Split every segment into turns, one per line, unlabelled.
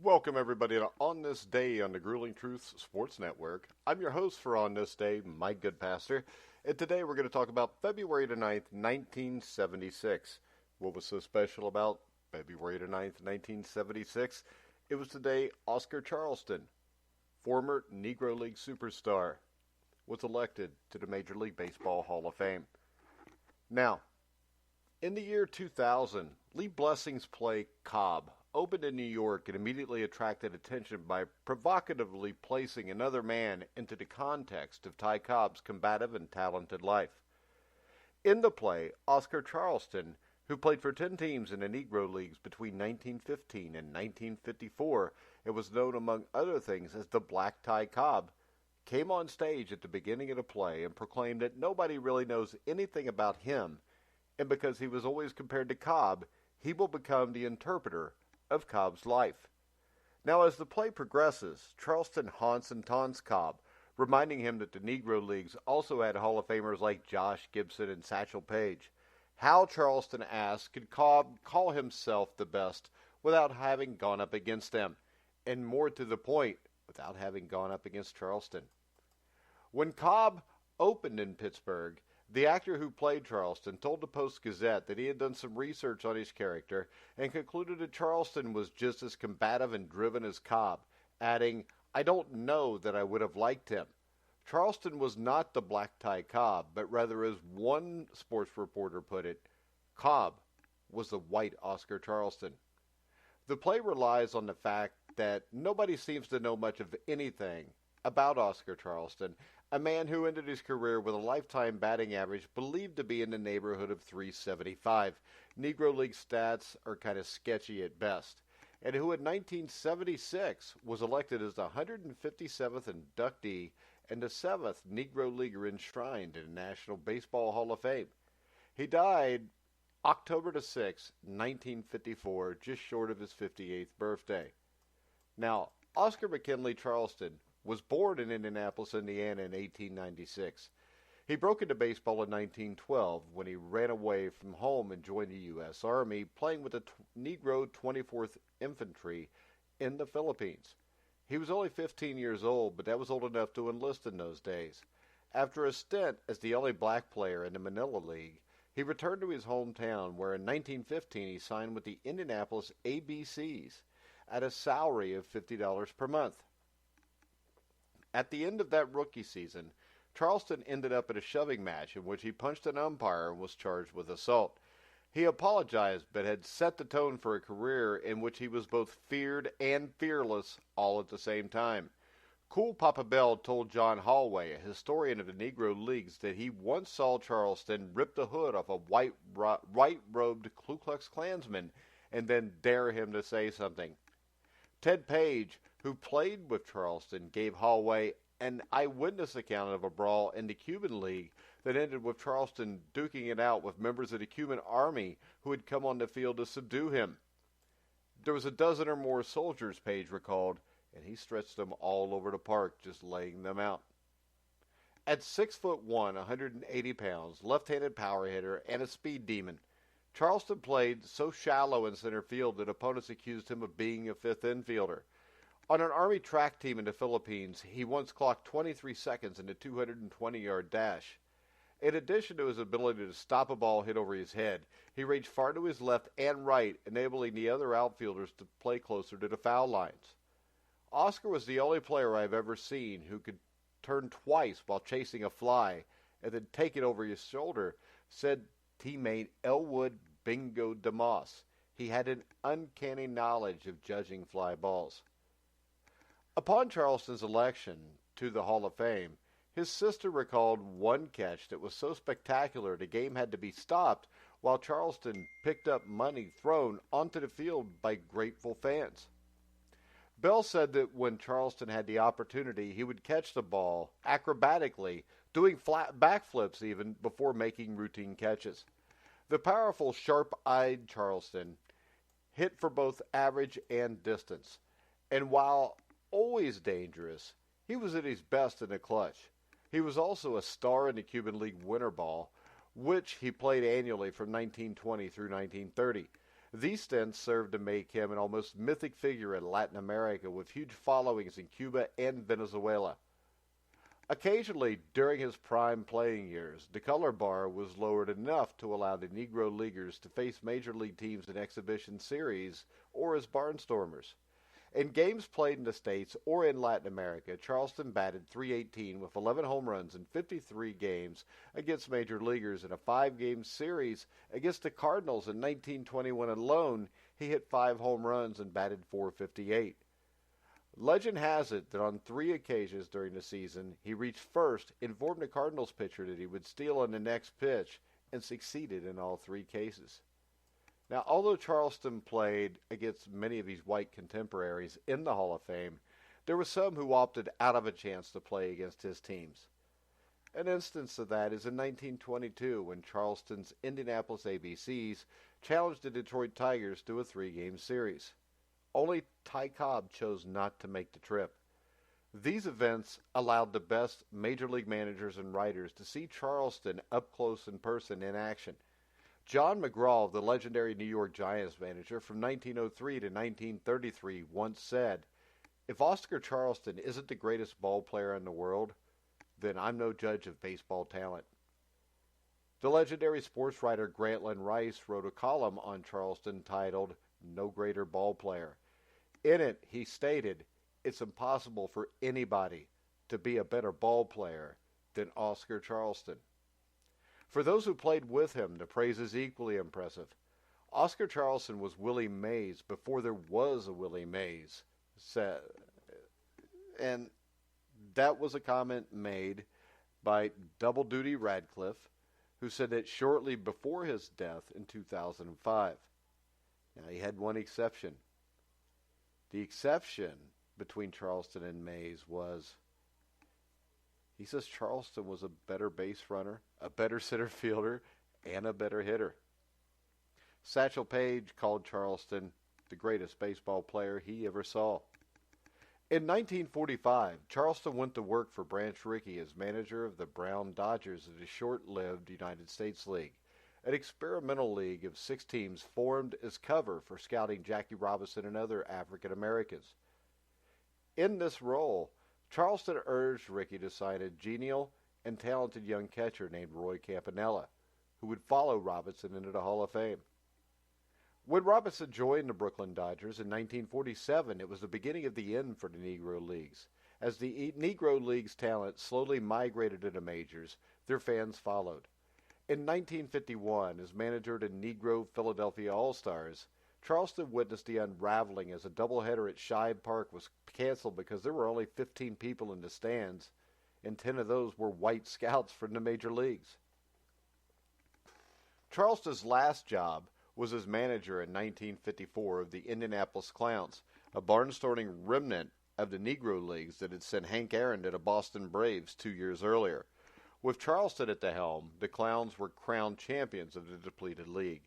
Welcome, everybody, to On This Day on the Grueling Truths Sports Network. I'm your host for On This Day, Mike Goodpaster, and today we're going to talk about February the 9th, 1976. What was so special about February the 9th, 1976? It was the day Oscar Charleston, former Negro League superstar, was elected to the Major League Baseball Hall of Fame. Now, in the year 2000, Lee Blessing's play Cobb opened in New York and immediately attracted attention by provocatively placing another man into the context of Ty Cobb's combative and talented life. In the play, Oscar Charleston, who played for 10 teams in the Negro Leagues between 1915 and 1954 and was known among other things as the Black Ty Cobb, came on stage at the beginning of the play and proclaimed that nobody really knows anything about him, and because he was always compared to Cobb, he will become the interpreter of Cobb's life. Now, as the play progresses, Charleston haunts and taunts Cobb, reminding him that the Negro Leagues also had Hall of Famers like Josh Gibson and Satchel Paige. How, Charleston asked, could Cobb call himself the best without having gone up against them? And more to the point, without having gone up against Charleston. When Cobb opened in Pittsburgh, the actor who played Charleston told the Post-Gazette that he had done some research on his character and concluded that Charleston was just as combative and driven as Cobb, adding, "I don't know that I would have liked him." Charleston was not the Black Ty Cobb, but rather, as one sports reporter put it, Cobb was the white Oscar Charleston. The play relies on the fact that nobody seems to know much of anything about Oscar Charleston, a man who ended his career with a lifetime batting average believed to be in the neighborhood of 375. Negro League stats are kind of sketchy at best. And who in 1976 was elected as the 157th inductee and the 7th Negro Leaguer enshrined in the National Baseball Hall of Fame. He died October the 6th, 1954, just short of his 58th birthday. Now, Oscar McKinley Charleston was born in Indianapolis, Indiana in 1896. He broke into baseball in 1912 when he ran away from home and joined the U.S. Army, playing with the Negro 24th Infantry in the Philippines. He was only 15 years old, but that was old enough to enlist in those days. After a stint as the only black player in the Manila League, he returned to his hometown, where in 1915 he signed with the Indianapolis ABCs at a salary of $50 per month. At the end of that rookie season, Charleston ended up at a shoving match in which he punched an umpire and was charged with assault. He apologized, but had set the tone for a career in which he was both feared and fearless all at the same time. Cool Papa Bell told John Hallway, a historian of the Negro Leagues, that he once saw Charleston rip the hood off a white-robed Ku Klux Klansman and then dare him to say something. Ted Page, who played with Charleston, gave Hallway an eyewitness account of a brawl in the Cuban League that ended with Charleston duking it out with members of the Cuban army who had come on the field to subdue him. There was a dozen or more soldiers, Page recalled, and he stretched them all over the park, just laying them out. At 6'1", 180 pounds, left-handed power hitter, and a speed demon, Charleston played so shallow in center field that opponents accused him of being a fifth infielder. On an Army track team in the Philippines, he once clocked 23 seconds in a 220-yard dash. In addition to his ability to stop a ball hit over his head, he ranged far to his left and right, enabling the other outfielders to play closer to the foul lines. Oscar was the only player I've ever seen who could turn twice while chasing a fly and then take it over his shoulder, said teammate Elwood Bingo DeMoss. He had an uncanny knowledge of judging fly balls. Upon Charleston's election to the Hall of Fame, his sister recalled one catch that was so spectacular the game had to be stopped while Charleston picked up money thrown onto the field by grateful fans. Bell said that when Charleston had the opportunity, he would catch the ball acrobatically, doing flat backflips even before making routine catches. The powerful, sharp-eyed Charleston hit for both average and distance, and while always dangerous, he was at his best in the clutch. He was also a star in the Cuban League Winter Ball, which he played annually from 1920 through 1930. These stints served to make him an almost mythic figure in Latin America with huge followings in Cuba and Venezuela. Occasionally, during his prime playing years, the color bar was lowered enough to allow the Negro Leaguers to face major league teams in exhibition series or as barnstormers. In games played in the States or in Latin America, Charleston batted .318 with 11 home runs in 53 games against major leaguers. In a 5-game series against the Cardinals in 1921 alone, he hit 5 home runs and batted .458. Legend has it that on 3 occasions during the season, he reached first, informed the Cardinals pitcher that he would steal on the next pitch, and succeeded in all 3 cases. Now, although Charleston played against many of his white contemporaries in the Hall of Fame, there were some who opted out of a chance to play against his teams. An instance of that is in 1922 when Charleston's Indianapolis ABCs challenged the Detroit Tigers to a 3-game series. Only Ty Cobb chose not to make the trip. These events allowed the best major league managers and writers to see Charleston up close in person in action. John McGraw, the legendary New York Giants manager from 1903 to 1933, once said, "If Oscar Charleston isn't the greatest ball player in the world, then I'm no judge of baseball talent." The legendary sports writer Grantland Rice wrote a column on Charleston titled "No Greater Ball Player." In it, he stated, "It's impossible for anybody to be a better ball player than Oscar Charleston." For those who played with him, the praise is equally impressive. Oscar Charleston was Willie Mays before there was a Willie Mays. And that was a comment made by Double Duty Radcliffe, who said that shortly before his death in 2005. Now, he had one exception. The exception between Charleston and Mays was, he says Charleston was a better base runner, a better center fielder, and a better hitter. Satchel Paige called Charleston the greatest baseball player he ever saw. In 1945, Charleston went to work for Branch Rickey as manager of the Brown Dodgers of the short-lived United States League, an experimental league of 6 teams formed as cover for scouting Jackie Robinson and other African Americans. In this role, Charleston urged Rickey to sign a genial and talented young catcher named Roy Campanella, who would follow Robinson into the Hall of Fame. When Robinson joined the Brooklyn Dodgers in 1947, it was the beginning of the end for the Negro Leagues. As the Negro Leagues' talent slowly migrated to the majors, their fans followed. In 1951, as manager of the Negro Philadelphia All-Stars, Charleston witnessed the unraveling as a doubleheader at Shibe Park was canceled because there were only 15 people in the stands, and 10 of those were white scouts from the major leagues. Charleston's last job was as manager in 1954 of the Indianapolis Clowns, a barnstorming remnant of the Negro Leagues that had sent Hank Aaron to the Boston Braves 2 years earlier. With Charleston at the helm, the Clowns were crowned champions of the depleted league.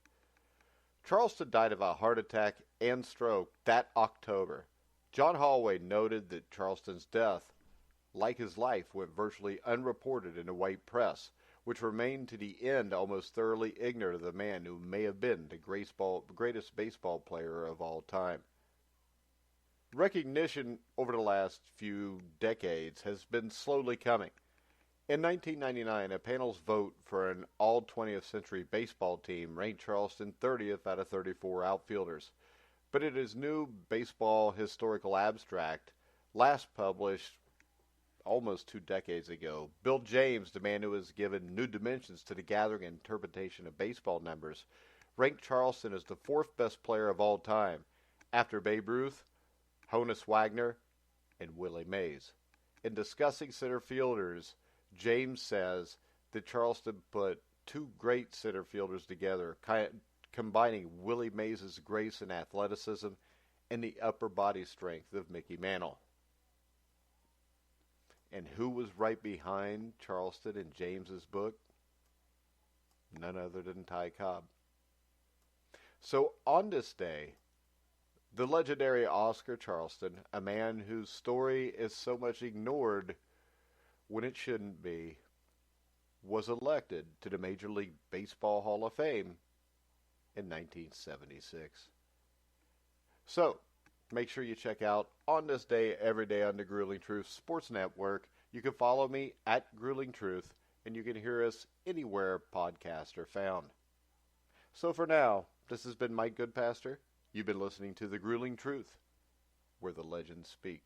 Charleston died of a heart attack and stroke that October. John Hallway noted that Charleston's death, like his life, went virtually unreported in the white press, which remained to the end almost thoroughly ignorant of the man who may have been the greatest baseball player of all time. Recognition over the last few decades has been slowly coming. In 1999, a panel's vote for an all-20th century baseball team ranked Charleston 30th out of 34 outfielders. But in his new baseball historical abstract, last published almost 2 decades ago, Bill James, the man who has given new dimensions to the gathering and interpretation of baseball numbers, ranked Charleston as the 4th best player of all time, after Babe Ruth, Honus Wagner, and Willie Mays. In discussing center fielders, James says that Charleston put 2 great center fielders together, combining Willie Mays' grace and athleticism and the upper body strength of Mickey Mantle. And who was right behind Charleston in James's book? None other than Ty Cobb. So on this day, the legendary Oscar Charleston, a man whose story is so much ignored when it shouldn't be, was elected to the Major League Baseball Hall of Fame in 1976. So, make sure you check out On This Day, Every Day on the Grueling Truth Sports Network. You can follow me at Grueling Truth, and you can hear us anywhere podcasts are found. So for now, this has been Mike Goodpaster. You've been listening to The Grueling Truth, where the legends speak.